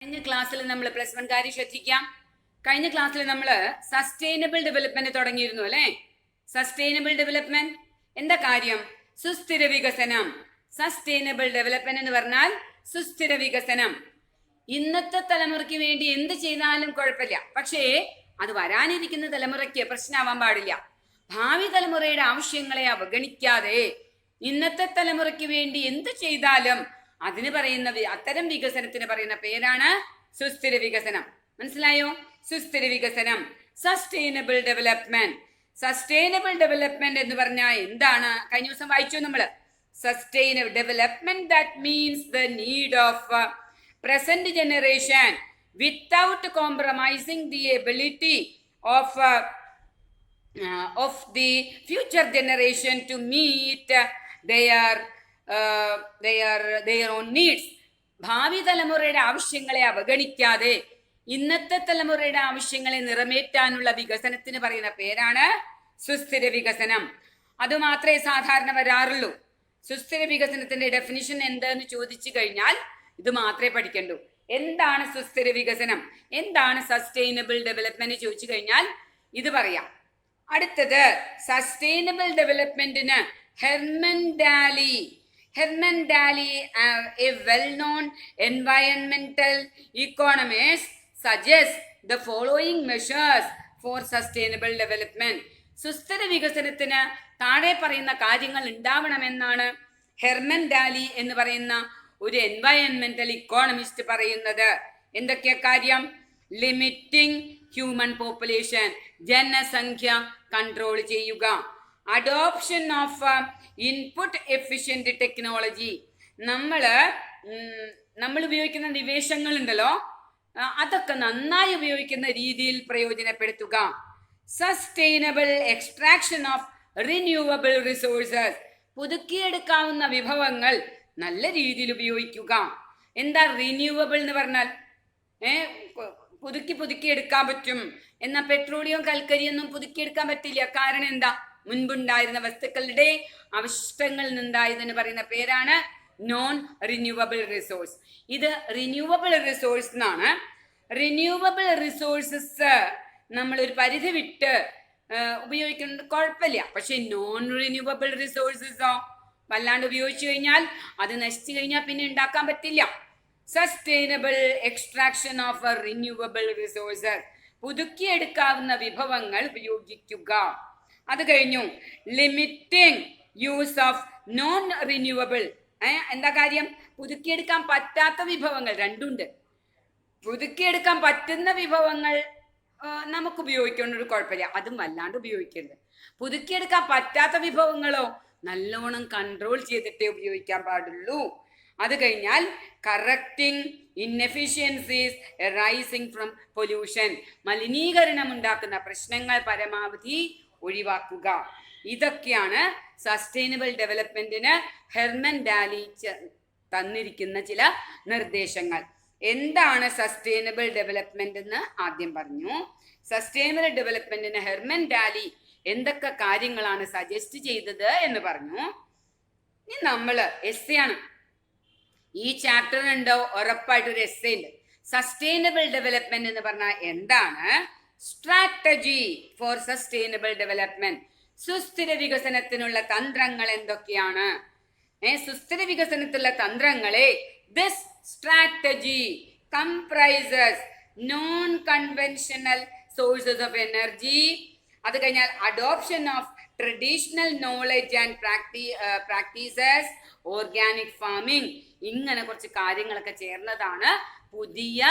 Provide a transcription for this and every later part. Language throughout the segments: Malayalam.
കഴിഞ്ഞ ക്ലാസ്സിൽ നമ്മൾ പ്ലസ് വൺ കാര്യം ശ്രദ്ധിക്കാം. കഴിഞ്ഞ ക്ലാസ്സിൽ നമ്മൾ സസ്റ്റൈനബിൾ ഡെവലപ്മെന്റ് തുടങ്ങിയിരുന്നു അല്ലെ. സസ്റ്റൈനബിൾ ഡെവലപ്മെന്റ് എന്താ കാര്യം? സുസ്ഥിര വികസനം. സസ്റ്റൈനബിൾ ഡെവലപ്മെന്റ് എന്ന് പറഞ്ഞാൽ സുസ്ഥിര വികസനം. ഇന്നത്തെ തലമുറയ്ക്ക് വേണ്ടി എന്ത് ചെയ്താലും കുഴപ്പമില്ല, പക്ഷേ അത് വരാനിരിക്കുന്ന തലമുറയ്ക്ക് പ്രശ്നമാവാൻ പാടില്ല. ഭാവി തലമുറയുടെ ആവശ്യങ്ങളെ അവഗണിക്കാതെ ഇന്നത്തെ തലമുറയ്ക്ക് വേണ്ടി എന്ത് ചെയ്താലും അതിന് പറയുന്ന അത്തരം വികസനത്തിന് പറയുന്ന പേരാണ് സുസ്ഥിര വികസനം. മനസ്സിലായോ? സുസ്ഥിര വികസനം, സസ്റ്റൈനബിൾ ഡെവലപ്മെന്റ്. സസ്റ്റൈനബിൾ ഡെവലപ്മെന്റ് എന്ന് പറഞ്ഞാൽ എന്താണ്? കഴിഞ്ഞ ദിവസം വായിച്ചു നമ്മള്. Sustainable development that means the need of present generation without compromising the ability of the future generation to meet their own needs. ഭാവി തലമുറയുടെ ആവശ്യങ്ങളെ അവഗണിക്കാതെ ഇന്നത്തെ തലമുറയുടെ ആവശ്യങ്ങളെ നിറവേറ്റാനുള്ള വികസനത്തിന് പറയുന്ന പേരാണ് സുസ്ഥിര വികസനം. അതുമാത്രമേ സാധാരണ വരാറുള്ളൂ. സുസ്ഥിര വികസനത്തിന്റെ ഡെഫിനിഷൻ എന്തെന്ന് ചോദിച്ചു കഴിഞ്ഞാൽ ഇത് മാത്രമേ പഠിക്കണ്ടൂ. എന്താണ് സുസ്ഥിര വികസനം, എന്താണ് സസ്റ്റൈനബിൾ ഡെവലപ്മെന്റ് ചോദിച്ചു കഴിഞ്ഞാൽ ഇത് പറയാം. അടുത്തത് സസ്റ്റൈനബിൾ ഡെവലപ്മെന്റിന് Herman Daly, a well-known environmental economist, suggests the following measures for sustainable development. സുസ്ഥിര വികസനത്തിന് താഴെ പറയുന്ന കാര്യങ്ങൾ ഉണ്ടാവണമെന്നാണ് ഹെർമൻ ഡാലി എന്ന് പറയുന്ന ഒരു എൻവയൺമെന്റൽ ഇക്കോണമിസ്റ്റ് പറയുന്നത്. എന്തൊക്കെയാ കാര്യം? ലിമിറ്റിംഗ് ഹ്യൂമൻ പോപ്പുലേഷൻ, ജനസംഖ്യ കൺട്രോൾ ചെയ്യുക. Adoption of input efficient technology, നമ്മൾ ഉപയോഗിക്കുന്ന നിവേശങ്ങൾ ഉണ്ടല്ലോ, അതൊക്കെ നന്നായി ഉപയോഗിക്കുന്ന രീതിയിൽ പ്രയോജനപ്പെടുത്തുക. Sustainable extraction of renewable resources, പുതുക്കിയെടുക്കാവുന്ന വിഭവങ്ങൾ നല്ല രീതിയിൽ ഉപയോഗിക്കുക. എന്താ റിന്യൂവബിൾ എന്ന് പറഞ്ഞാൽ? പുതുക്കി എടുക്കാൻ പറ്റും. എന്നാൽ പെട്രോളിയം കൽക്കരിയൊന്നും പുതുക്കിയെടുക്കാൻ പറ്റില്ല. കാരണം എന്താ? മുൻപുണ്ടായിരുന്ന വസ്തുക്കളുടെ അവശിഷ്ടങ്ങളിൽ നിന്നുണ്ടായതെന്ന് പറയുന്ന പേരാണ് നോൺ റിന്യൂവബിൾ റിസോഴ്സ്. ഇത് റിന്യൂവബിൾ റിസോഴ്സ് എന്നാണ്. റിന്യൂവബിൾ റിസോഴ്സസ് നമ്മൾ ഒരു പരിധി വിട്ട് ഉപയോഗിക്കുന്നത് കുഴപ്പമില്ല. പക്ഷെ നോൺ റിന്യൂവബിൾ റിസോഴ്സസോ വല്ലാണ്ട് ഉപയോഗിച്ചു കഴിഞ്ഞാൽ അത് നശിച്ചു കഴിഞ്ഞാൽ പിന്നെ ഉണ്ടാക്കാൻ പറ്റില്ല. Sustainable extraction of renewable resources, പുതുക്കിയെടുക്കാവുന്ന വിഭവങ്ങൾ ഉപയോഗിക്കുക. അത് കഴിഞ്ഞു limiting use of non renewable. എന്താ കാര്യം? പുതുക്കിയെടുക്കാൻ പറ്റാത്ത വിഭവങ്ങൾ രണ്ടുണ്ട്. പുതുക്കിയെടുക്കാൻ പറ്റുന്ന വിഭവങ്ങൾ നമുക്ക് ഉപയോഗിക്കേണ്ട കുഴപ്പമില്ല, അതും വല്ലാണ്ട് ഉപയോഗിക്കരുത്. പുതുക്കിയെടുക്കാൻ പറ്റാത്ത വിഭവങ്ങളോ നല്ലോണം കൺട്രോൾ ചെയ്തിട്ടേ ഉപയോഗിക്കാൻ പാടുള്ളൂ. അത് കഴിഞ്ഞാൽ correcting inefficiencies arising from pollution, മലിനീകരണം ഉണ്ടാക്കുന്ന പ്രശ്നങ്ങൾ പരമാവധി ഒഴിവാക്കുക. ഇതൊക്കെയാണ് സസ്റ്റൈനബിൾ ഡെവലപ്മെന്റിന് ഹെർമൻ ഡാലി തന്നിരിക്കുന്ന ചില നിർദ്ദേശങ്ങൾ. എന്താണ് സസ്റ്റൈനബിൾ ഡെവലപ്മെന്റ് എന്ന് ആദ്യം പറഞ്ഞു. സസ്റ്റൈനബിൾ ഡെവലപ്മെന്റിന് ഹെർമൻ ഡാലി എന്തൊക്കെ കാര്യങ്ങളാണ് സജസ്റ്റ് ചെയ്തത് എന്ന് പറഞ്ഞു. ഇനി നമ്മള് എസ്സേ ആണ്. ഈ ചാപ്റ്ററിനുണ്ടോ ഉറപ്പായിട്ടൊരു എസ്സേ ഉണ്ട്. സസ്റ്റൈനബിൾ ഡെവലപ്മെന്റ് എന്ന് പറഞ്ഞാൽ എന്താണ്? സ്ട്രാറ്റജി ഫോർ സസ്റ്റൈനബിൾ ഡെവലപ്മെന്റ്, സുസ്ഥിര വികസനത്തിനുള്ള തന്ത്രങ്ങൾ എന്തൊക്കെയാണ്? സുസ്ഥിര വികസനത്തിലുള്ള തന്ത്രങ്ങളെ this strategy comprises non conventional sources of energy, അത് കഴിഞ്ഞാൽ adoption of traditional knowledge and practices, organic farming, ഇങ്ങനെ കുറച്ച് കാര്യങ്ങളൊക്കെ ചേർന്നതാണ് പുതിയ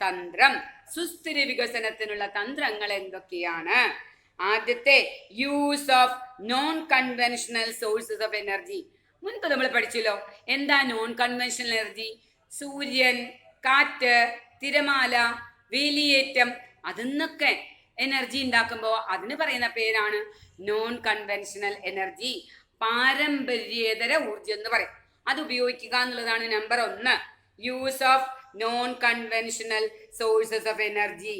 തന്ത്രം. സുസ്ഥിര വികസനത്തിനുള്ള തന്ത്രങ്ങൾ എന്തൊക്കെയാണ്? ആദ്യത്തെ use of non conventional sources of energy. മുൻപ് നമ്മൾ പഠിച്ചല്ലോ. എന്താ നോൺ കൺവെൻഷണൽ എനർജി? സൂര്യൻ, കാറ്റ്, തിരമാല, വേലിയേറ്റം, അതിന്നൊക്കെ എനർജി ഉണ്ടാക്കുമ്പോൾ അതിന് പറയുന്ന പേരാണ് നോൺ കൺവെൻഷണൽ എനർജി. പാരമ്പര്യേതര ഊർജം എന്ന് പറയും. അത് ഉപയോഗിക്കുക എന്നുള്ളതാണ് number 1. Use of non conventional sources of energy.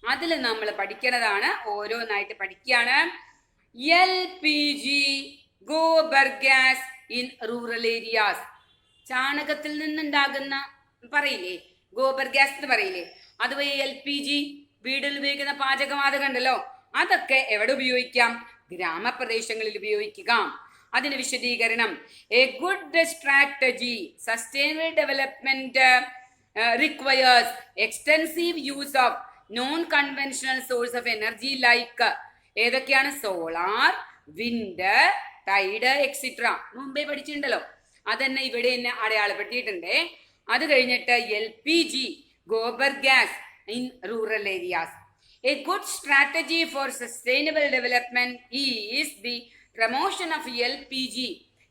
അതിൽ നമ്മൾ പഠിക്കുന്നതാണ്, ഓരോന്നായിട്ട് പഠിക്കുകയാണ്. LPG, gobar gas in rural areas, ചാണകത്തിൽ നിന്നുണ്ടാകുന്ന പറയില്ലേ ഗോബർ ഗ്യാസ് എന്ന് പറയില്ലേ, അതുപോലെ LPG, വീടിൽ ഉപയോഗിക്കുന്ന പാചകവാതകം ഉണ്ടല്ലോ, അതൊക്കെ എവിടെ ഉപയോഗിക്കാം? ഗ്രാമപ്രദേശങ്ങളിൽ ഉപയോഗിക്കുക. അതിന് വിശദീകരണം: a good strategy sustainable development requires extensive use of non conventional source of energy like ഏതൊക്കെയാണ്? Solar, wind, tide etcetera. മുമ്പേ പഠിച്ചിട്ടുണ്ടല്ലോ, അതന്നെ ഇവിടെ തന്നെ അടയാളപ്പെടുത്തിയിട്ടുണ്ട്. അത് കഴിഞ്ഞിട്ട് LPG, gobar gas in rural areas. A good strategy for sustainable development is the promotion of LPG.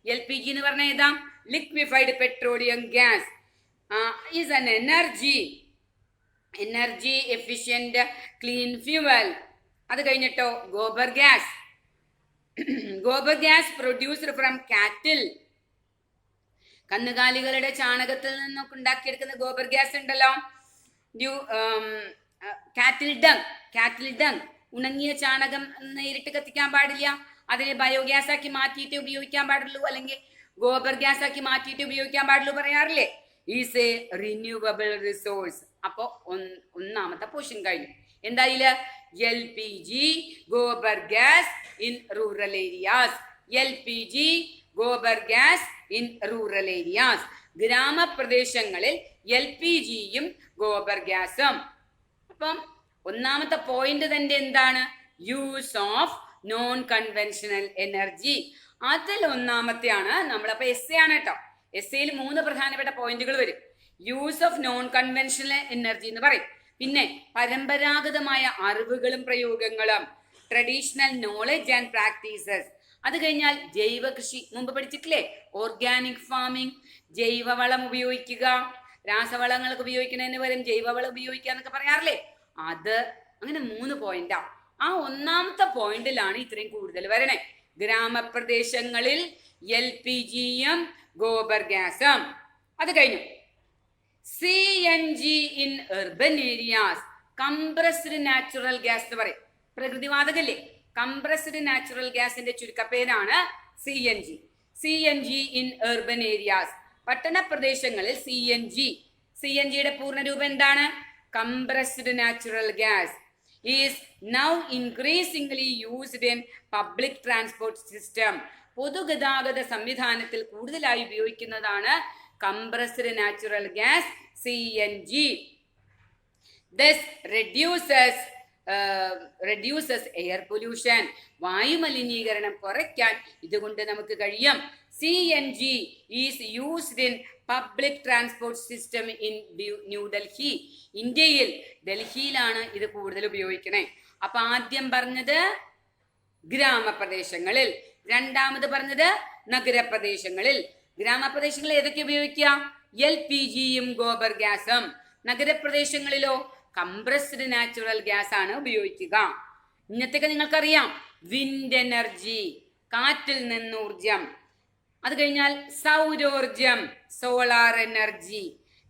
LPG എന്ന് പറഞ്ഞാൽ ഏതാ? Liquefied petroleum gas is an energy efficient clean fuel. അത് കഴിഞ്ഞിട്ടോ ഗോബർ ഗ്യാസ് പ്രൊഡ്യൂസ്ഡ് ഫ്രം കാറ്റിൽ. കന്നുകാലികളുടെ ചാണകത്തിൽ നിന്നൊക്കെ ഉണ്ടാക്കിയെടുക്കുന്ന ഗോബർ ഗ്യാസ് ഉണ്ടല്ലോ, കാറ്റിൽ ഡങ്. ഉണങ്ങിയ ചാണകം നേരിട്ട് കത്തിക്കാൻ പാടില്ല, അതിനെ ബയോഗ്യാസ് ആക്കി മാറ്റിയിട്ട് ഉപയോഗിക്കാൻ പാടുള്ളൂ, അല്ലെങ്കിൽ ഗോബർ ഗ്യാസ് ആക്കി മാറ്റിയിട്ട് ഉപയോഗിക്കാൻ പാടുള്ളൂ പറയാറില്ലേ? Is a renewable resource. അപ്പോ ഒന്നാമത്തെ പോർഷൻ കഴിഞ്ഞു. എന്തായാലും LPG, gobar gas in rural areas. LPG, gobar gas in rural areas. ഗ്രാമപ്രദേശങ്ങളിൽ LPGയും ഗോബർ ഗ്യാസും. അപ്പം ഒന്നാമത്തെ പോയിന്റ് തന്നെ എന്താണ്? Use of non conventional energy. അതിൽ ഒന്നാമത്തെയാണ് നമ്മളപ്പോ എസ് ആണ് കേട്ടോ. എസ്സേയിൽ 3 പ്രധാനപ്പെട്ട പോയിന്റുകൾ വരും. Use of non conventional energy എന്ന് പറയും. പിന്നെ പരമ്പരാഗതമായ അറിവുകളും പ്രയോഗങ്ങളും, ട്രഡീഷണൽ നോളജ് ആൻഡ് പ്രാക്ടീസസ്. അത് കഴിഞ്ഞാൽ ജൈവ കൃഷി, മുമ്പ് പഠിച്ചിട്ടില്ലേ? ഓർഗാനിക് ഫാമിംഗ്, ജൈവവളം ഉപയോഗിക്കുക, രാസവളങ്ങൾക്ക് ഉപയോഗിക്കുന്നതിന് പകരം ജൈവവളം ഉപയോഗിക്കുക എന്നൊക്കെ പറയാറില്ലേ? അത് അങ്ങനെ 3 പോയിന്റാ. ആ ഒന്നാമത്തെ പോയിന്റിലാണ് ഇത്രയും കൂടുതൽ വരണേ. ഗ്രാമപ്രദേശങ്ങളിൽ LPGയും ഗോബർ ഗ്യാസും. അത് കഴിഞ്ഞു CNG in urban areas. Compressed natural gas എന്ന് പറയും. പ്രകൃതിവാതകല്ലേ? കംപ്രസ്ഡ് നാച്ചുറൽ ഗ്യാസിന്റെ ചുരുക്കപ്പേരാണ് CNG ഇൻ urban ഏരിയാസ്. പട്ടണ പ്രദേശങ്ങളിൽ CNGയുടെ പൂർണ്ണരൂപം എന്താണ്? Compressed natural gas is now increasingly used in public transport system. പൊതുഗതാഗത സംവിധാനത്തിൽ കൂടുതലായി ഉപയോഗിക്കുന്നതാണ് compressed natural gas CNG. This reduces air pollution. വായുമലിനീകരണം കുറയ്ക്കാൻ ഇതുകൊണ്ട് നമുക്ക് കഴിയും. CNG is used in public transport system in New Delhi. ഇന്ത്യയിൽ ഡൽഹിയിലാണ് ഇത് കൂടുതൽ ഉപയോഗിക്കണേ. അപ്പൊ ആദ്യം പറഞ്ഞത് ഗ്രാമപ്രദേശങ്ങളിൽ, രണ്ടാമത് നഗരപ്രദേശങ്ങളിൽ. ഗ്രാമപ്രദേശങ്ങളിൽ ഏതൊക്കെ ഉപയോഗിക്കാം? LPGയും ഗോബർ ഗ്യാസും. നഗരപ്രദേശങ്ങളിലോ കംപ്രസ്ഡ് നാച്ചുറൽ ഗ്യാസ് ആണ് ഉപയോഗിക്കുക. ഇന്നത്തേക്ക് നിങ്ങൾക്കറിയാം വിൻഡ് എനർജി, കാറ്റിൽ നിന്ന് ഊർജം. അത് കഴിഞ്ഞാൽ സൗരോർജം, സോളാർ എനർജി.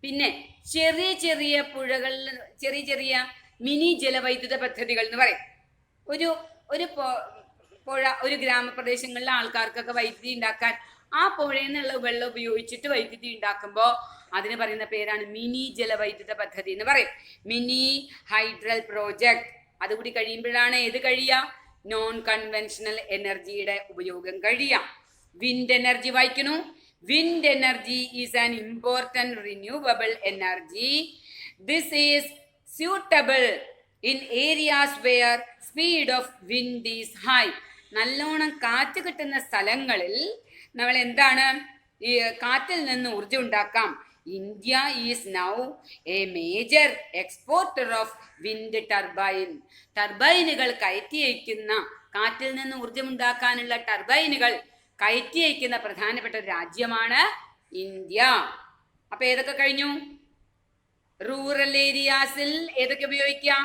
പിന്നെ ചെറിയ ചെറിയ പുഴകളിൽ ചെറിയ മിനി ജലവൈദ്യുത പദ്ധതികൾ എന്ന് പറയും. ഒരു പുഴ, ഒരു ഗ്രാമപ്രദേശങ്ങളിലെ ആൾക്കാർക്കൊക്കെ വൈദ്യുതി ഉണ്ടാക്കാൻ ആ പുഴയിൽ നിന്നുള്ള വെള്ളം ഉപയോഗിച്ചിട്ട് വൈദ്യുതി ഉണ്ടാക്കുമ്പോൾ അതിന് പറയുന്ന പേരാണ് മിനി ജലവൈദ്യുത പദ്ധതി എന്ന് പറയും. Mini hydel project. അതുകൂടി കഴിയുമ്പോഴാണ് ഏത് കഴിയുക? നോൺ കൺവെൻഷണൽ എനർജിയുടെ ഉപയോഗം കഴിയാം. വിൻഡ് എനർജി വായിക്കുന്നു. Wind energy is an important renewable energy. This is suitable in areas wear speed of wind is high. നല്ലോണം കാറ്റ് കിട്ടുന്ന സ്ഥലങ്ങളിൽ നമ്മൾ എന്താണ് ഈ കാറ്റിൽ നിന്ന് ഊർജം ഉണ്ടാക്കാം. India is now a major exporter of wind turbine. ടർബൈനുകൾ കയറ്റി അയക്കുന്ന, കാറ്റിൽ നിന്ന് ഊർജം ഉണ്ടാക്കാനുള്ള ടർബൈനുകൾ കയറ്റി അയക്കുന്ന പ്രധാനപ്പെട്ട ഒരു രാജ്യമാണ് ഇന്ത്യ. അപ്പൊ ഏതൊക്കെ കഴിഞ്ഞു? റൂറൽ ഏരിയാസിൽ ഏതൊക്കെ ഉപയോഗിക്കാം?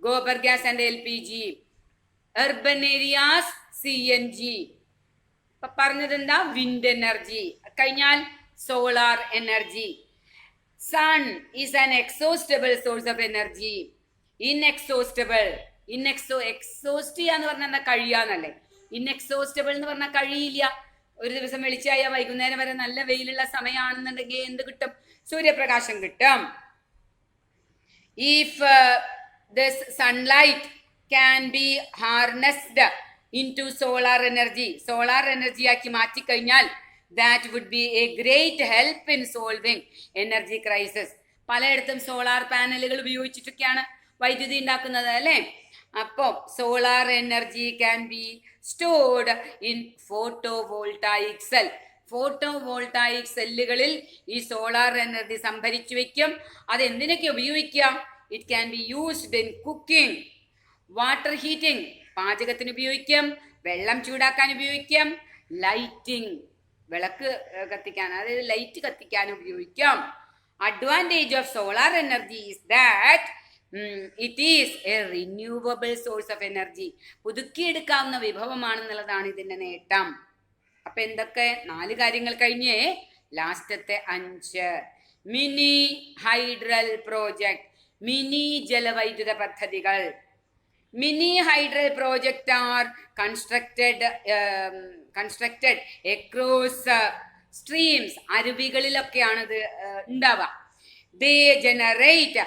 Gobar gas and LPG. Urban areas CNG. പറഞ്ഞത് എന്താ? Wind energy. കഴിഞ്ഞാൽ solar energy. Sun is an exhaustible source of energy. Inexhaustible. Exhaust ചെയ്യാന്ന് പറഞ്ഞാൽ എന്താ? കഴിയാന്നല്ലേ. ഇൻഎക്സോസ്റ്റബിൾ എന്ന് പറഞ്ഞാൽ കഴിയില്ല. ഒരു ദിവസം വെളിച്ചായ വൈകുന്നേരം വരെ നല്ല വെയിലുള്ള സമയമാണെന്നുണ്ടെങ്കിൽ എന്ത് കിട്ടും? സൂര്യപ്രകാശം കിട്ടും. If this sunlight can be harnessed into solar energy ആക്കി മാറ്റിക്കഴിഞ്ഞാൽ that would be a great help in solving energy crisis. പലയിടത്തും സോളാർ പാനലുകൾ ഉപയോഗിച്ചിട്ടൊക്കെയാണ് വൈദ്യുതി ഉണ്ടാക്കുന്നത് അല്ലേ. അപ്പോൾ solar energy can be stored in photovoltaic cell. Photovoltaic സെല്ലുകളിൽ ഈ സോളാർ എനർജി സംഭരിച്ചു വെക്കും. അത് എന്തിനൊക്കെ ഉപയോഗിക്കാം? It can be used in cooking, water heating, പാചകത്തിന് ഉപയോഗിക്കാം, വെള്ളം ചൂടാക്കാൻ ഉപയോഗിക്കാം, ലൈറ്റിംഗ്, വിളക്ക് കത്തിക്കാൻ, അതായത് ലൈറ്റ് കത്തിക്കാൻ ഉപയോഗിക്കാം. Advantage of solar energy is that it is a renewable source of energy. പുതുക്കിയെടുക്കാവുന്ന വിഭവമാണെന്നുള്ളതാണ് ഇതിന്റെ നേട്ടം. അപ്പൊ എന്തൊക്കെ 4 കാര്യങ്ങൾ കഴിഞ്ഞേ ലാസ്റ്റത്തെ 5. മിനി ഹൈഡ്രൽ പ്രോജക്ട്, മിനി ജലവൈദ്യുത പദ്ധതികൾ. Mini hydel project are constructed across streams. അരുവികളിലൊക്കെയാണ് ഇത് ഉണ്ടാവുക. They generate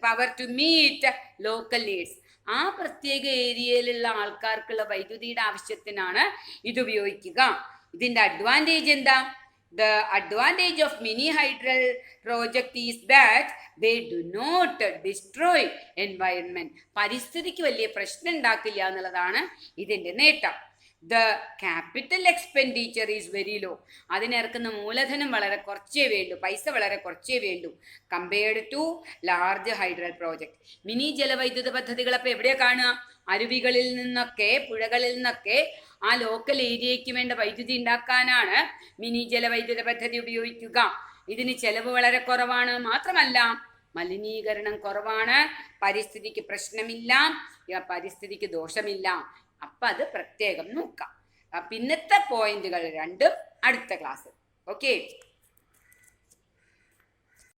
power to meet local needs. ആ പ്രത്യേക ഏരിയയിലുള്ള ആൾക്കാർക്കുള്ള വൈദ്യുതിയുടെ ആവശ്യത്തിനാണ് ഇത് ഉപയോഗിക്കുക. ഇതിന്റെ അഡ്വാൻറ്റേജ് എന്താ? The advantage of mini hydel project is that they do not destroy environment. പരിസ്ഥിതിക്ക് വലിയ പ്രശ്നം ഉണ്ടാക്കില്ല എന്നുള്ളതാണ് ഇതിന്റെ നേട്ടം. The capital expenditure is very low. അതിനിറക്കുന്ന മൂലധനം വളരെ കുറച്ചേ വേണ്ടൂ, പൈസ വളരെ കുറച്ചേ വേണ്ടൂ compared to large hydel project. Mini ജലവൈദ്യുത പദ്ധതികൾ അപ്പോൾ എവിടെയാ കാണുക? അരുവികളിൽ നിന്നൊക്കെ, പുഴകളിൽ നിന്നൊക്കെ ആ ലോക്കൽ ഏരിയയ്ക്ക് വേണ്ട വൈദ്യുതി ഉണ്ടാക്കാനാണ് മിനി ജലവൈദ്യുത പദ്ധതി ഉപയോഗിക്കുക. ഇതിന് ചെലവ് വളരെ കുറവാണ്. മാത്രമല്ല മലിനീകരണം കുറവാണ്, പരിസ്ഥിതിക്ക് പ്രശ്നമില്ല, പരിസ്ഥിതിക്ക് ദോഷമില്ല. അപ്പൊ അത് പ്രത്യേകം നോക്കാം. പിന്നത്തെ പോയിന്റുകൾ രണ്ടും അടുത്ത ക്ലാസ്. ഓക്കെ.